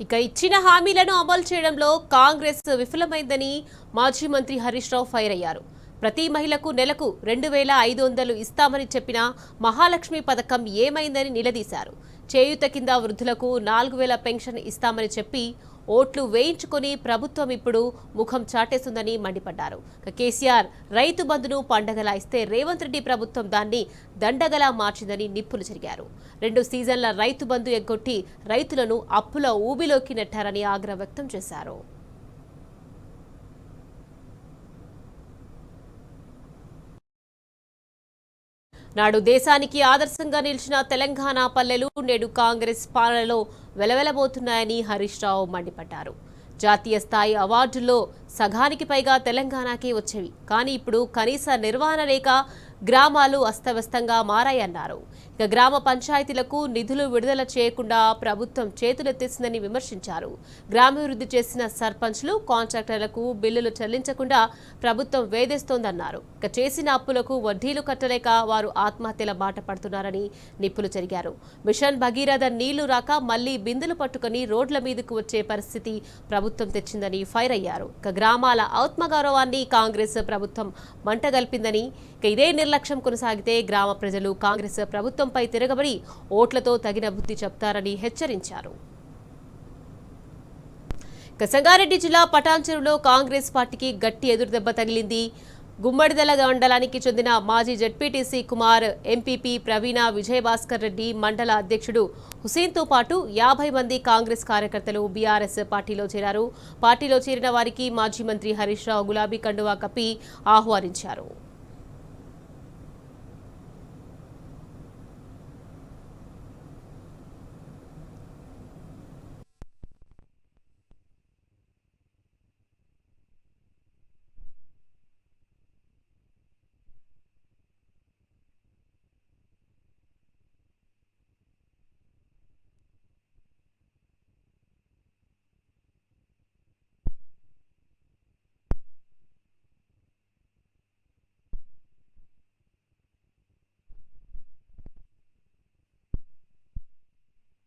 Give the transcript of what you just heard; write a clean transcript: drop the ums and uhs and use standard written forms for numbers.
ఇక ఇచ్చిన హామీలను అమలు చేయడంలో కాంగ్రెస్ విఫలమైందని మాజీ మంత్రి హరీష్ రావు ఫైర్ అయ్యారు. ప్రతి మహిళకు నెలకు 2,500 ఇస్తామని చెప్పిన మహాలక్ష్మి పథకం ఏమైందని నిలదీశారు. చేయూత కింద వృద్ధులకు 4,000 పెన్షన్ ఇస్తామని చెప్పి ఓట్లు వేయించుకొని ప్రభుత్వం ఇప్పుడు ముఖం చాటేస్తుందని మండిపడ్డారు. కేసీఆర్ రైతు బంధును పండగలా ఇస్తే రేవంత్ రెడ్డి ప్రభుత్వం దాన్ని దండగలా మార్చిందని నిప్పులు చెరిగారు. 2 సీజన్ల రైతు బంధు ఎగ్గొట్టి రైతులను అప్పుల ఊబిలోకి నెట్టారని ఆగ్రహం వ్యక్తం చేశారు. నాడు దేశానికి ఆదర్శంగా నిలిచిన తెలంగాణ పల్లెలు నేడు కాంగ్రెస్ పాలనలో వెలవెలబోతున్నాయని హరీష్ రావు మండిపడ్డారు. జాతీయ స్థాయి అవార్డుల్లో సగానికి పైగా తెలంగాణకే వచ్చేవి. కానీ ఇప్పుడు కనీస నిర్వహణ లేక గ్రామాలు అస్తవ్యస్తంగా మారాయన్నారు. ఇక గ్రామ పంచాయతీలకు నిధులు విడుదల చేయకుండా ప్రభుత్వం చేతులెత్తేసిందని విమర్శించారు. గ్రామాభివృద్ధి చేసిన సర్పంచ్లు, కాంట్రాక్టర్లకు బిల్లులు చెల్లించకుండా ప్రభుత్వం వేధిస్తోందన్నారు. ఇక చేసిన అప్పులకు వడ్డీలు కట్టలేక వారు ఆత్మహత్యల బాట పడుతున్నారని నిప్పులు చెరిగారు. మిషన్ భగీరథ నీళ్లు రాక మళ్లీ బిందులు పట్టుకుని రోడ్ల మీదకు వచ్చే పరిస్థితి ప్రభుత్వం తెచ్చిందని ఫైర్ అయ్యారు. ఇక గ్రామాల ఆత్మగౌరవాన్ని కాంగ్రెస్ ప్రభుత్వం మంటగల్పిందని, ఇదే నిర్లక్ష్యం కొనసాగితే గ్రామ ప్రజలు కాంగ్రెస్ ప్రభుత్వంపై తిరగబడి ఓట్లతో తగిన బుద్ధి చెప్తారని హెచ్చరించారు. సంగారెడ్డి జిల్లా పటాన్చెరులో కాంగ్రెస్ పార్టీకి గట్టి ఎదురుదెబ్బ తగిలింది. గుమ్మడిదల మండలానికి చెందిన మాజీ జెడ్పీటీసీ కుమార్, ఎంపీపీ ప్రవీణ విజయభాస్కర్ రెడ్డి, మండల అధ్యక్షుడు హుసేన్తో పాటు 50 మంది కాంగ్రెస్ కార్యకర్తలు బీఆర్ఎస్ పార్టీలో చేరారు. పార్టీలో చేరిన వారికి మాజీ మంత్రి హరీష్ రావు గులాబీ కండువా కప్పి ఆహ్వానించారు.